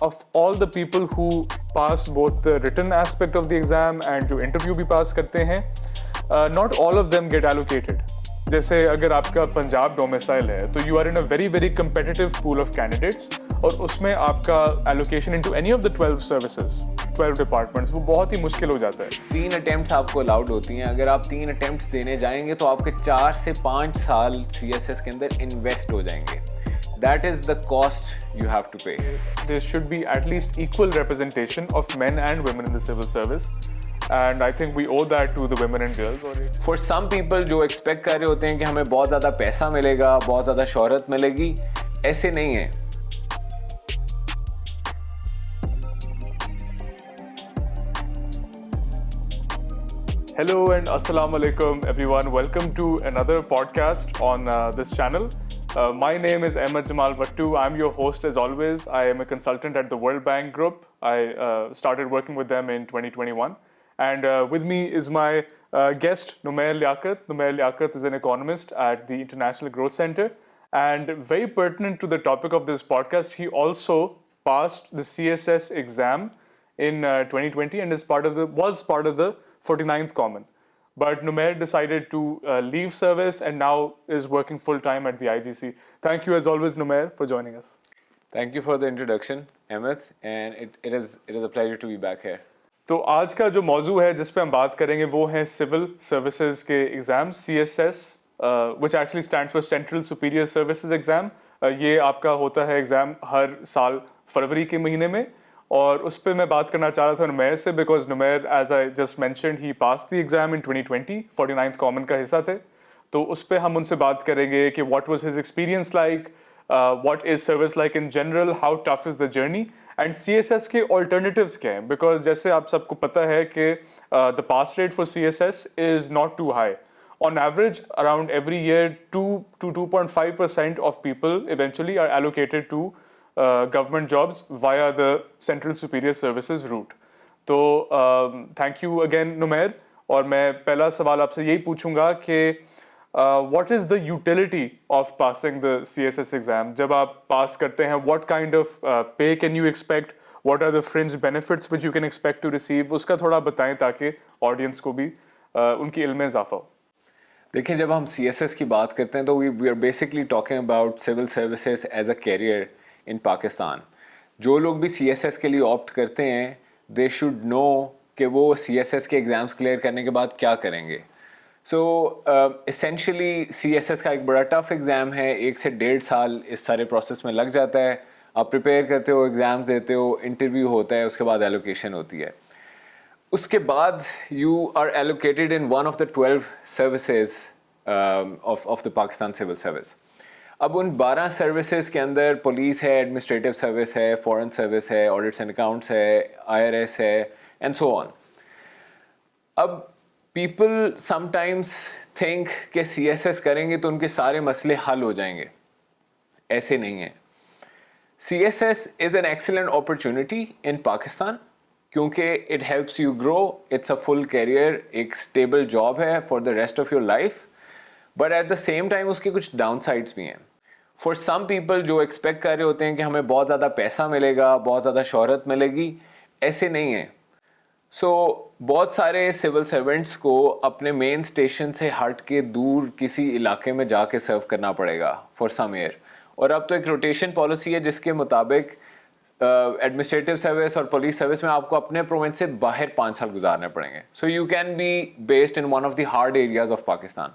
of all the people who pass both the written aspect of the exam and जो interview भी pass करते हैं, not all of them get allocated. जैसे अगर आपका Punjab domicile है तो you are in a very very competitive pool of candidates और उसमें आपका allocation into any of the 12 services, 12 departments वो बहुत ही मुश्किल हो जाता है. 3 अटेम्प्ट्स आपको अलाउड होती हैं. अगर आप 3 अटेम्प्ट्स देने जाएंगे तो आपके 4 से 5 साल CSS के अंदर इन्वेस्ट हो जाएंगे. That is the cost you have to pay. There should be at least equal representation of men and women in the civil service. And I think we owe that to the women and girls. For some people जो expect कर रहे होते हैं कि हमें बहुत ज़्यादा पैसा मिलेगा, बहुत ज़्यादा शोहरत मिलेगी, ऐसे नहीं है. Hello and assalamu alaikum everyone. Welcome to another podcast on this channel. My name is Ahmed Jamal Bhattu. I'm your host as always. I am a consultant at the World Bank Group. I started working with them in 2021. And with me is my guest, Numair Liaqat. Numair Liaqat is an economist at the International Growth Center. And very pertinent to the topic of this podcast, he also passed the CSS exam in 2020 and was part of the 49th Common. But Numair decided to leave service and now is working full-time at the IGC. Thank you as always, Numair, for joining us. Thank you for the introduction, Ahmed, and it is a pleasure to be back here. तो आज का जो मौजू है जिस पे हम बात करेंगे वो है सिविल सर्विसेज के exam CSS, which actually stands for Central Superior Services Exam. ये आपका होता है एग्जाम हर साल फरवरी के महीने में और उस पर मैं बात करना चाह रहा था नुमैर से because Numair as I just mentioned ही pass the exam in 2020 49th common का हिस्सा थे. तो उस पर हम उनसे बात करेंगे कि what was his experience like, what is service like in general, how tough is the journey and CSS के ऑल्टरनेटिव्स क्या हैं. बिकॉज जैसे आप सबको पता है कि the pass rate for CSS is not too high. On average, around every year, 2 to 2.5% of people eventually are allocated to government jobs via the Central Superior Services route. तो thank you again, Numair. और मैं पहला सवाल आपसे यही पूछूंगा कि what is the utility of passing the CSS exam? जब आप पास करते हैं, what kind of pay can you expect? What are the fringe benefits which you can expect to receive? उसका थोड़ा बताएं ताकि audience को भी उनकी इल्म में इजाफा हो. देखिए, जब हम CSS की बात करते हैं तो we are basically talking about civil services as a career in Pakistan. जो लोग भी CSS के लिए ऑप्ट करते हैं दे शुड नो कि वो CSS के एग्ज़ाम्स क्लियर करने के बाद क्या करेंगे. सो एसेंशियली CSS का एक बड़ा टफ एग्ज़ाम है. 1 से 1.5 साल इस सारे प्रोसेस में लग जाता है. आप प्रिपेयर करते हो, एग्ज़ाम्स देते हो, इंटरव्यू होता है, उसके बाद एलोकेशन होती है. उसके बाद you are allocated in one of the 12 services of the Pakistan civil service. अब उन 12 सर्विसेज के अंदर पुलिस है, एडमिनिस्ट्रेटिव सर्विस है, फॉरेन सर्विस है, ऑडिट्स एंड अकाउंट्स है, IRS है एंड सो ऑन. अब पीपल समटाइम्स थिंक कि CSS करेंगे तो उनके सारे मसले हल हो जाएंगे. ऐसे नहीं है. CSS is an excellent opportunity in Pakistan क्योंकि it helps you grow. It's a full career, एक स्टेबल जॉब है for the rest of your life. But at the same time उसके कुछ डाउन साइड्स भी हैं. फॉर सम पीपल जो expect कर रहे होते हैं कि हमें बहुत ज़्यादा पैसा मिलेगा, बहुत ज़्यादा शोहरत मिलेगी, ऐसे नहीं है. सो बहुत सारे सिविल सर्वेंट्स को अपने मेन स्टेशन से हट के दूर किसी इलाके में जाके सर्व करना पड़ेगा फॉर सम ईयर. और अब तो एक रोटेशन पॉलिसी है जिसके मुताबिक एडमिनिस्ट्रेटिव सर्विस और पुलिस सर्विस में आपको अपने प्रोविंस से बाहर 5 साल गुजारने पड़ेंगे. So you can be based in one of the hard areas of Pakistan.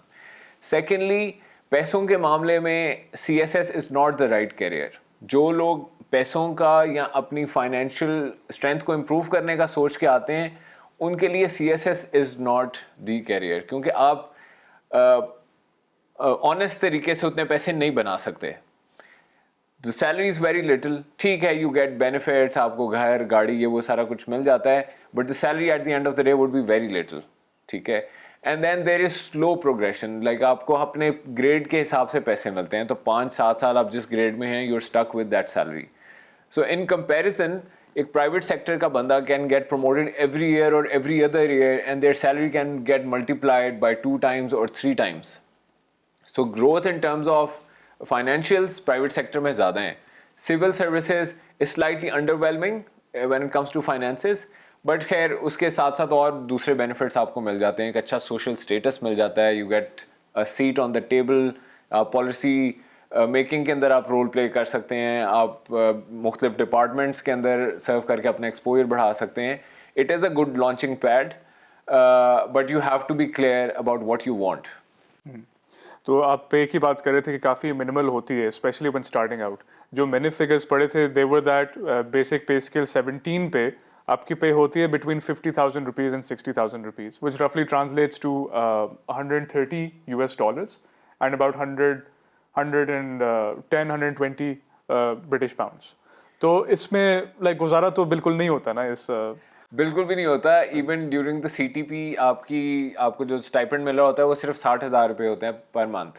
Secondly, पैसों के मामले में CSS is not the right career. जो लोग पैसों का या अपनी फाइनेंशियल स्ट्रेंथ को इम्प्रूव करने का सोच के आते हैं उनके लिए CSS is not the career क्योंकि आप ऑनेस्ट तरीके से उतने पैसे नहीं बना सकते. The salary is very little. ठीक है, यू गेट बेनिफिट्स, आपको घर, गाड़ी, ये वो सारा कुछ मिल जाता है, but the salary at the end of the day would be very little. ठीक है. And then there is slow progression. Like आपको अपने ग्रेड के हिसाब से पैसे मिलते हैं. तो 5-7 साल आप जिस ग्रेड में हैं you are stuck with that salary. So in comparison एक प्राइवेट सेक्टर का बंदा can get promoted every year और every other year and their salary can get multiplied by 2 times और 3 times. So growth in terms of financials private sector में ज़्यादा हैं. Civil services is slightly underwhelming when it comes to finances, but खैर उसके साथ साथ और दूसरे बेनिफिट्स आपको मिल जाते हैं. एक अच्छा सोशल स्टेटस मिल जाता है, you get a seat on the table, policy making के अंदर आप रोल प्ले कर सकते हैं, आप मुख्तलिफ डिपार्टमेंट्स के अंदर सर्व करके अपना एक्सपोजर बढ़ा सकते हैं. It is a good launching pad, but you have to be clear about what you want. तो आप पे की बात कर रहे थे कि काफ़ी मिनिमल होती है स्पेशली व्हेन स्टार्टिंग आउट. जो मैंने फिगर्स पढ़े थे they were that basic pay scale 17 पे आपकी पे होती है between 50,000 rupees and 60,000 rupees which रफली translates to 130 US dollars and about 120 British pounds. तो इसमें लाइक गुजारा तो बिल्कुल नहीं होता ना इस बिल्कुल भी नहीं होता. इवन ड्यूरिंग द CTP आपको जो स्टाइपेंड मिल रहा होता है वो सिर्फ 60,000 रुपये होते हैं पर मंथ.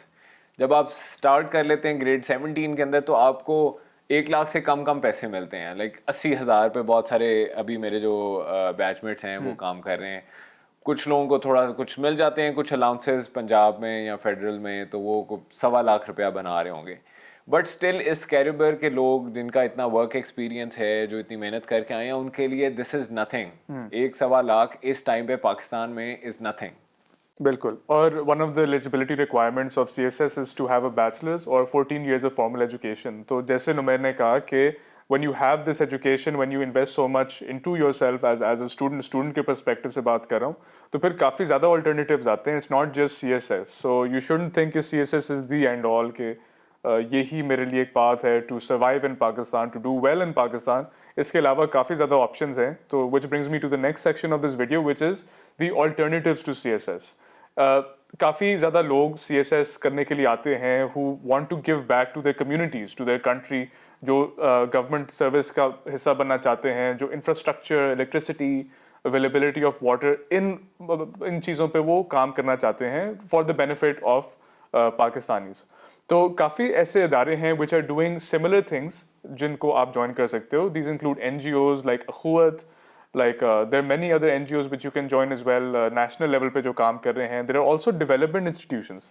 जब आप स्टार्ट कर लेते हैं ग्रेड 17 के अंदर तो आपको 1 लाख से कम पैसे मिलते हैं. लाइक 80,000 पे बहुत सारे अभी मेरे जो बैचमेट्स हैं वो काम कर रहे हैं. कुछ लोगों को थोड़ा कुछ मिल जाते हैं, कुछ अलाउंसेस पंजाब में या फेडरल में, तो वो 1.25 लाख रुपया बना रहे होंगे. बट स्टिल इस कैरिबर के लोग जिनका इतना वर्क एक्सपीरियंस है, जो इतनी मेहनत करके आए हैं, उनके लिए दिस इज़ नथिंग. 1.25 लाख इस टाइम पे पाकिस्तान में इज़ नथिंग. बिल्कुल. और one of the eligibility requirements of CSS is to have a bachelor's or 14 years of formal education. तो जैसे नुमैर ने कहा कि when you have this education, when you invest so much into yourself as a student के perspective से बात कर रहा हूँ, तो फिर काफ़ी ज़्यादा alternatives आते हैं. It's not just CSS. So you shouldn't think कि CSS is the end all के यही मेरे लिए एक path है to survive in Pakistan, to do well in Pakistan. इसके अलावा काफ़ी ज़्यादा options हैं. तो which brings me to the next section of this video, which is the alternatives to CSS. काफ़ी ज़्यादा लोग CSS करने के लिए आते हैं who want to give back to their communities, to their country, जो गवर्नमेंट सर्विस का हिस्सा बनना चाहते हैं, जो infrastructure, electricity, availability of water, इन चीज़ों पे वो काम करना चाहते हैं for the benefit of Pakistanis. तो काफ़ी ऐसे इदारे हैं which are doing similar things जिनको आप ज्वाइन कर सकते हो. These include NGOs like Akhuwat, like there are many other NGOs which you can join as well. National level पे जो काम कर रहे हैं. There are also development institutions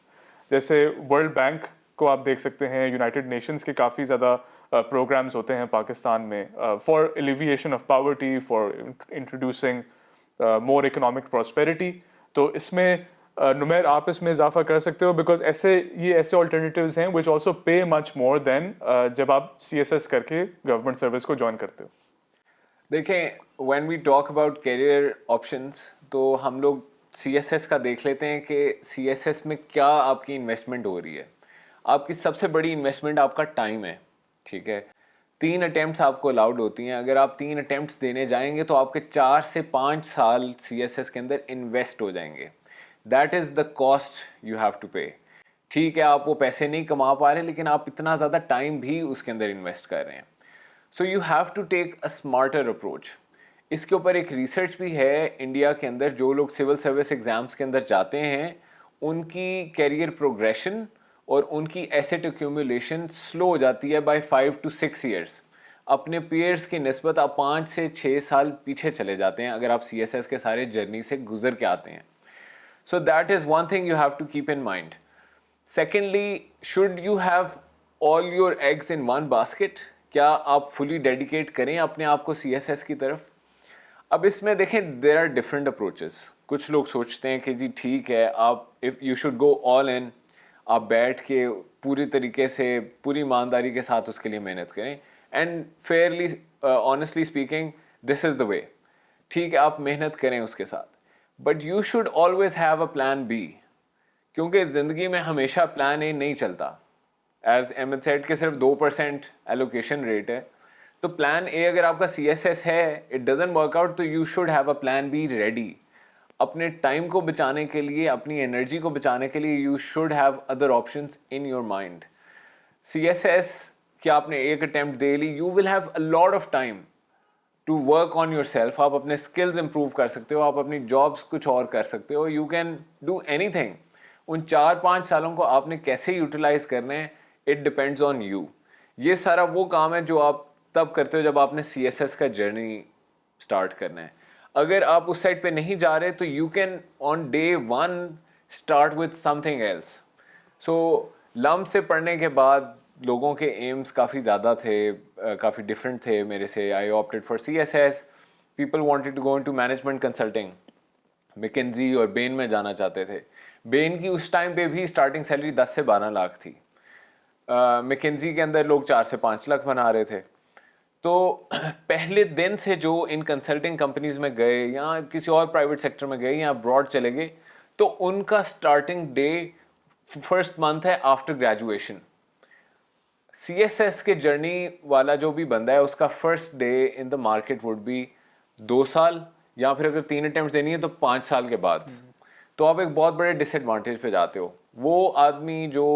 जैसे वर्ल्ड बैंक को आप देख सकते हैं. यूनाइटेड नेशंस के काफ़ी ज़्यादा प्रोग्राम्स होते हैं पाकिस्तान में for alleviation of poverty, for introducing more economic prosperity. तो इसमें नुमैर आप इसमें इजाफा कर सकते हो बिकॉज ये ऐसे ऑल्टरनेटिव्स हैं विच ऑल्सो पे मच मोर देन जब आप CSS करके गवर्नमेंट सर्विस को ज्वाइन करते हो. देखें, when we talk about career options तो हम लोग CSS का देख लेते हैं कि CSS में क्या आपकी इन्वेस्टमेंट हो रही है. आपकी सबसे बड़ी इन्वेस्टमेंट आपका टाइम है. ठीक है, 3 अटैम्प्ट्स आपको अलाउड होती हैं. अगर आप 3 अटैम्प्ट्स देने जाएंगे तो आपके 4 से 5 साल CSS के अंदर इन्वेस्ट हो जाएंगे. That is the cost you have to pay. ठीक है, आप वो पैसे नहीं कमा पा रहे लेकिन आप इतना ज़्यादा टाइम भी उसके अंदर इन्वेस्ट कर रहे हैं. So you have to take a smarter approach. इसके ऊपर एक रिसर्च भी है इंडिया के अंदर. जो लोग सिविल सर्विस एग्ज़ाम्स के अंदर जाते हैं उनकी कैरियर प्रोग्रेशन और उनकी एसेट एक्यूमुलेशन स्लो हो जाती है बाय 5 to 6 years. अपने पेयर्स की निस्बत आप 5 से 6 साल पीछे चले जाते हैं अगर आप CSS के सारे जर्नी से गुजर के आते हैं. So that is one thing you have to keep in mind. Secondly, should you have all your eggs in one basket? क्या आप फुली डेडिकेट करें अपने आप को CSS की तरफ? अब इसमें देखें, देयर आर डिफरेंट अप्रोचेस. कुछ लोग सोचते हैं कि जी ठीक है, आप if you should go all in, आप बैठ के पूरी तरीके से पूरी ईमानदारी के साथ उसके लिए मेहनत करें. And Fairlie honestly speaking this is the way. ठीक है, आप मेहनत करें उसके साथ, but you should always have a plan B. क्योंकि ज़िंदगी में हमेशा प्लान A नहीं चलता. एज एम सेड के सिर्फ 2% एलोकेशन रेट है. तो प्लान A अगर आपका CSS है, इट डजंट वर्क आउट, तो you should have a plan B ready. अपने टाइम को बचाने के लिए, अपनी एनर्जी को बचाने के लिए you should have other options in your mind. CSS क्या आपने एक अटेम्प्ट दे ली, you will have a lot of time to work on yourself. आप अपने स्किल्स इंप्रूव कर सकते हो, आप अपनी जॉब्स कुछ और कर सकते हो. You can do anything. उन 4-5 सालों को आपने कैसे यूटिलाइज करने हैं, इट डिपेंड्स ऑन यू. ये सारा वो काम है जो आप तब करते हो जब आपने CSS का जर्नी स्टार्ट करना है. अगर आप उस साइड पे नहीं जा रहे तो you can on day 1 start with something else. So लम्ब से पढ़ने के बाद लोगों के एम्स काफ़ी ज़्यादा थे, काफ़ी डिफरेंट थे मेरे से. I opted for CSS. People wanted to go into management consulting. McKinsey और बेन में जाना चाहते थे. बेन की उस टाइम पे भी स्टार्टिंग सैलरी 10 से 12 लाख थी. मैकेंजी के अंदर लोग 4 से 5 लाख बना रहे थे. तो पहले दिन से जो इन कंसल्टिंग कंपनीज में गए या किसी और प्राइवेट सेक्टर में गए या अब्रॉड चले गए, तो उनका स्टार्टिंग डे फर्स्ट मंथ है आफ्टर ग्रेजुएशन. CSS के जर्नी वाला जो भी बंदा है उसका first day in the market would be 2 साल, या फिर अगर 3 अटेम्प्ट देनी है तो 5 साल के बाद. तो आप एक बहुत बड़े डिसएडवांटेज पे जाते हो. वो आदमी जो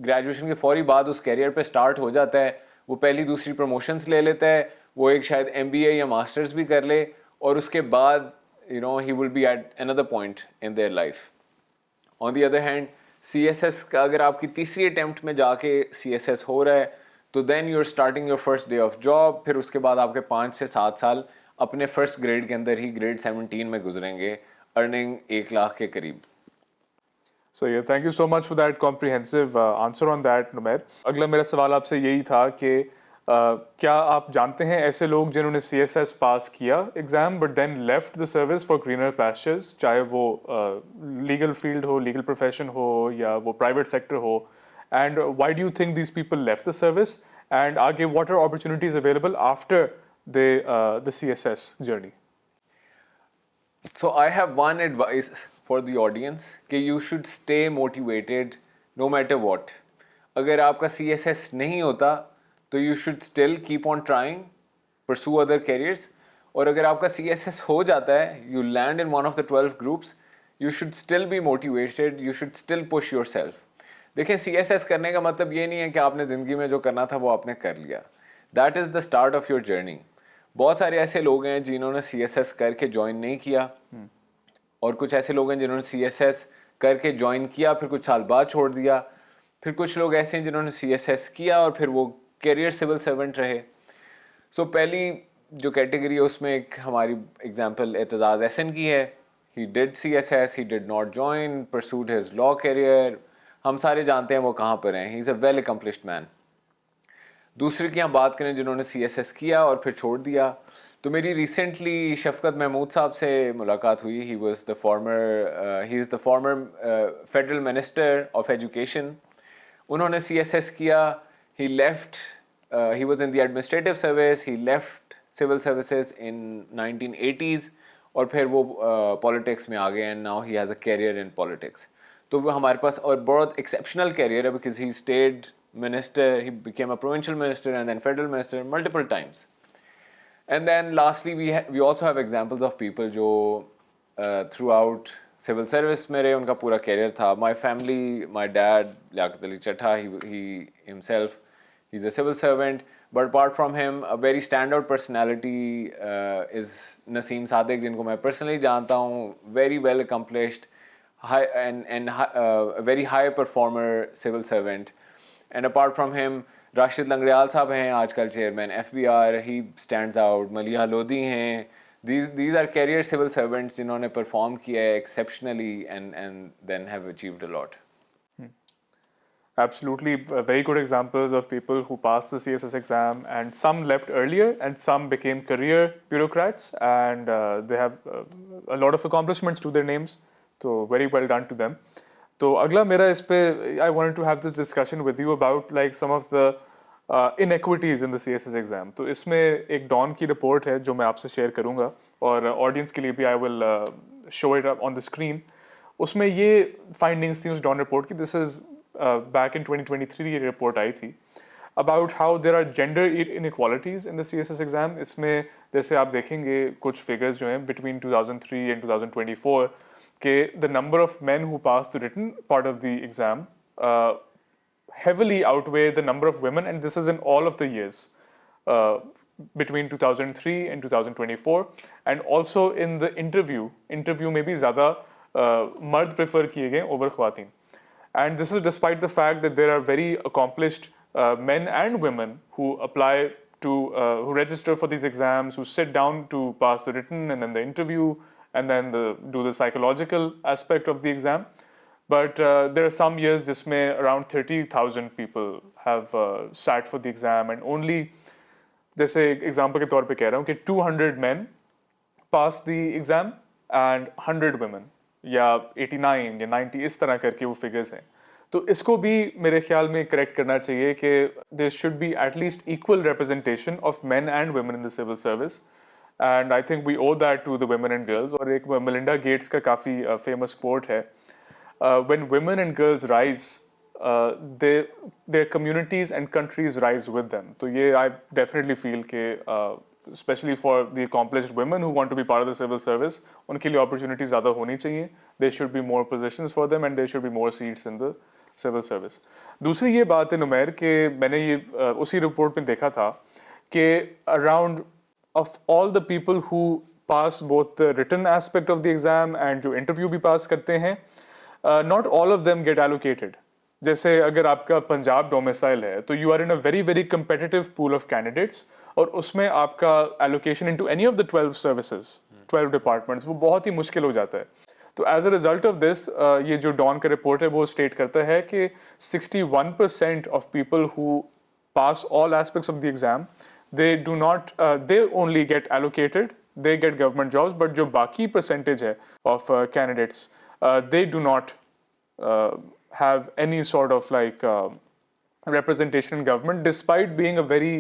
ग्रेजुएशन के फौरी बाद उस कैरियर पे स्टार्ट हो जाता है, वो पहली दूसरी प्रमोशंस ले लेता है, वो एक शायद MBA या मास्टर्स भी कर ले, और उसके बाद he will be at another point in their life. On the other hand, CSS का अगर आपकी तीसरी अटेम्प्ट में जाके CSS हो रहा है, तो then you are starting your first day of job. फिर उसके बाद आपके 5 से 7 साल अपने फर्स्ट ग्रेड के अंदर ही, ग्रेड 17 में गुजरेंगे, अर्निंग 1 लाख के करीब. So yeah, thank you so much for that comprehensive answer on that, Numair. अगला मेरा सवाल आपसे यही था कि क्या आप जानते हैं ऐसे लोग जिन्होंने CSS पास किया exam but then left the service for greener pastures, चाहे वो लीगल फील्ड हो, लीगल प्रोफेशन हो, या वो प्राइवेट सेक्टर हो, and why do you think these people left the service, and आगे what are opportunities available after the CSS journey? So I have one advice for the audience कि you should stay motivated no matter what. अगर आपका CSS नहीं होता तो you should still keep on trying, pursue other careers. और अगर आपका CSS हो जाता है, you land in one of the 12 groups, you should still be motivated, you should still push yourself. देखें, CSS करने का मतलब ये नहीं है कि आपने ज़िंदगी में जो करना था वो आपने कर लिया. That is the start of your journey. बहुत सारे ऐसे लोग हैं जिन्होंने CSS करके ज्वाइन नहीं किया, और कुछ ऐसे लोग हैं जिन्होंने CSS करके ज्वाइन किया फिर कुछ साल बाद छोड़ दिया. फिर कुछ लोग ऐसे हैं जिन्होंने CSS किया और फिर वो कैरियर सिविल सर्वेंट रहे. सो पहली जो कैटेगरी है उसमें एक हमारी एग्जांपल एतजाज़ एहसन की है. He did CSS, he did not join, pursued his law career. हम सारे जानते हैं वो कहाँ पर हैं. He is a well accomplished man. दूसरे की हम बात करें जिन्होंने CSS किया और फिर छोड़ दिया, तो मेरी रिसेंटली शफकत महमूद साहब से मुलाकात हुई. He is the former federal minister of education. उन्होंने CSS किया. He left, he was in the administrative service, he left civil services in 1980s, और फिर वो पॉलिटिक्स में आ गए, and now he has a career in politics. तो वो हमारे पास और बहुत एक्सेप्शनल कैरियर है, because he stayed minister, he became a provincial minister and then federal minister multiple times. And then lastly we also have examples of people जो throughout civil service में रहे, उनका पूरा career था. My family, my dad Liaquat Ali चट्टा, he himself, he's a civil servant, but apart from him a very standout personality is Naseem Sadiq, जिनको मैं personally जानता हूँ. Very well accomplished, high and a very high performer civil servant. And apart from him, Rashid Langrial साहब हैं आजकल chairman FBR, he stands out. Maliha Lodhi हैं. These are career civil servants जिन्होंने perform किया है exceptionally and then have achieved a lot. Absolutely, very good examples of people who passed the CSS exam, and some left earlier and some became career bureaucrats, and they have a lot of accomplishments to their names. So very well done to them. तो अगला मेरा इस पे I wanted to have this discussion with you about like some of the inequities in the CSS exam. तो इसमें एक don की report है जो मैं आपसे शेयर करूंगा, और ऑडियंस के लिए भी I will show it up on the screen. उसमें ये फाइंडिंग्स थी उस डॉन रिपोर्ट की. दिस इज बैक इन 2023 ये रिपोर्ट आई थी about how there are gender inequalities in the CSS exam. इसमें जैसे आप देखेंगे कुछ फिगर्स जो हैं between 2003 and 2024 के the number of men who passed the written part of the exam heavily outweigh the number of women, and this is in all of the years between 2003 and 2024. And also in the interview में भी ज़्यादा मर्द prefer किए गए over ख्वातीन. And this is despite the fact that there are very accomplished men and women who apply to who register for these exams, who sit down to pass the written and then the interview and then do the psychological aspect of the exam. but there are some years जिसमें around 30,000 people have sat for the exam and only, जैसे example के तौर पे कह रहा हूँ कि 200 men pass the exam and 100 women, या 89 या 90, इस तरह करके वो फिगर्स हैं. तो इसको भी मेरे ख्याल में करेक्ट करना चाहिए कि there should be at least equal representation of men and women in the civil service, and I think we owe that to the women and girls. और एक मेलिंडा गेट्स का काफ़ी फेमस कोट है, when women and girls rise, their communities and countries rise with them. तो ये I definitely feel कि especially for the accomplished women who want to be part of the civil service, उनके लिए opportunities ज़्यादा होनी चाहिए. There should be more positions for them and there should be more seats in the civil service. दूसरी ये बात है नुमैर कि मैंने ये उसी रिपोर्ट में देखा था कि around of all the people who pass both the written aspect of the exam and जो interview भी pass करते हैं, not all of them get allocated. जैसे अगर आपका पंजाब डोमिसाइल है तो you are in a very very competitive pool of candidates, और उसमें आपका allocation into any of the 12 services, 12 departments, वो बहुत ही मुश्किल हो जाता है. तो as a result of this, ये जो डॉन का रिपोर्ट है वो स्टेट करता है कि 61% of people who pass all aspects of the exam, they do not, they only get allocated, they get government jobs, but जो बाकी परसेंटेज है of candidates, they do not have any sort of like representation in government, despite being a very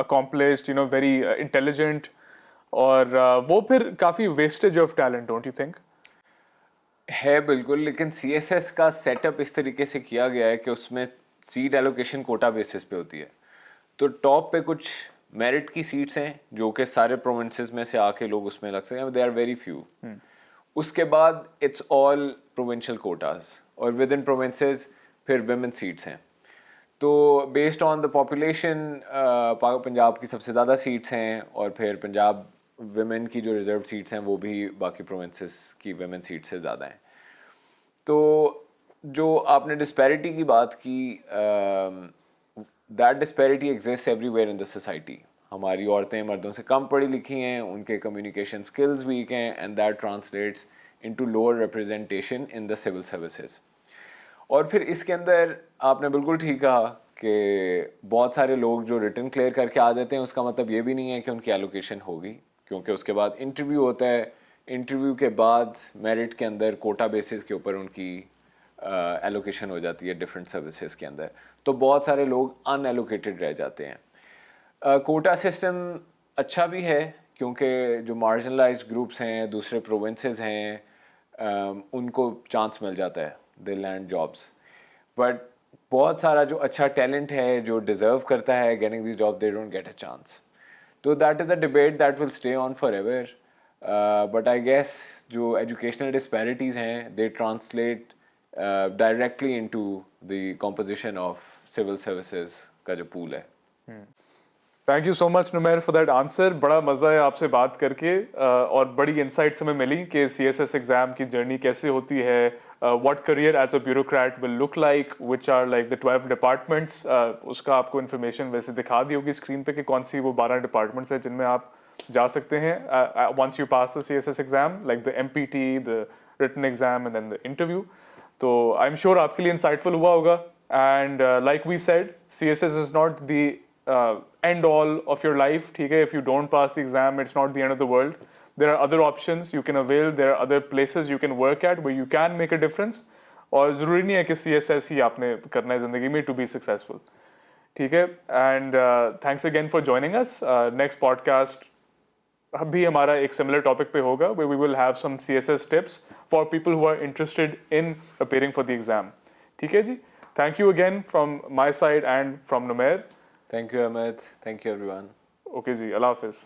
accomplished, very intelligent, और वो फिर काफ़ी wastage of talent, don't you think? है बिल्कुल, लेकिन CSS का सेटअप इस तरीके से किया गया है कि उसमें सीट एलोकेशन कोटा बेसिस पे होती है. तो टॉप पे कुछ मेरिट की सीट्स हैं जो कि सारे प्रोविंसेस में से आके लोग उसमें लग सकते हैं, दे आर वेरी फ्यू. उसके बाद इट्स ऑल प्रोविंशियल कोटास, और विद इन प्रोविंसेस फिर वुमेन सीट्स हैं. तो based on the population Punjab की सबसे ज़्यादा सीट्स हैं, और फिर पंजाब वुमेन की जो रिजर्व सीट्स हैं वो भी बाकी प्रोविंसेस की वुमेन सीट से ज़्यादा हैं. तो जो आपने डिस्पैरिटी की बात की, that disparity exist everywhere in the society. हमारी औरतें मर्दों से कम पढ़ी लिखी हैं, उनके कम्युनिकेशन स्किल्स वीक हैं, and that translates into lower representation in the civil services. और फिर इसके अंदर आपने बिल्कुल ठीक कहा कि बहुत सारे लोग जो रिटन क्लियर करके आ जाते हैं, उसका मतलब ये भी नहीं है कि उनकी एलोकेशन होगी, क्योंकि उसके बाद इंटरव्यू होता है. इंटरव्यू के बाद मेरिट के अंदर कोटा बेसिस के ऊपर उनकी एलोकेशन हो जाती है डिफरेंट सर्विसेज के अंदर. तो बहुत सारे लोग अनएलोकेटेड रह जाते हैं. कोटा सिस्टम अच्छा भी है क्योंकि जो मार्जिनलाइज्ड ग्रुप्स हैं, दूसरे प्रोविंसेस हैं, उनको चांस मिल जाता है, दे लैंड जॉब्स. बट बहुत सारा जो अच्छा टैलेंट है, जो डिज़र्व करता है getting this job, they don't get a chance. तो that is a debate that will stay on forever. But I guess जो एजुकेशनल डिस्पैरिटीज़ हैं, they translate directly into the composition of civil services का जो pool है. Thank you so much Numair for that answer. बड़ा मज़ा है आपसे बात करके, और बड़ी इंसाइट्स हमें मिली कि CSS एग्जाम की जर्नी कैसे होती है, what career as a bureaucrat will look like, which are like the 12 departments. उसका आपको इन्फॉर्मेशन वैसे दिखा दी होगी स्क्रीन पे कि कौन सी वो 12 डिपार्टमेंट्स हैं जिनमें आप जा सकते हैं once you pass the CSS exam, like the MPT, the written exam and then the interview. तो आई एम श्योर आपके लिए इंसाइटफुल हुआ होगा. And like we said, CSS is not the end all of your life. ठीक है, if you don't pass the exam, it's not the end of the world. There are other options you can avail. There are other places you can work at where you can make a difference. और ज़रूरी नहीं है कि CSS ही आपने करना है ज़िंदगी में to be successful. ठीक है, and thanks again for joining us. Next podcast भी हमारा एक similar topic पे होगा where we will have some CSS tips for people who are interested in appearing for the exam. ठीक है जी, thank you again from my side and from Numair. Thank you, Ahmed. Thank you, everyone. Okay जी, अल्लाह हाफिज़.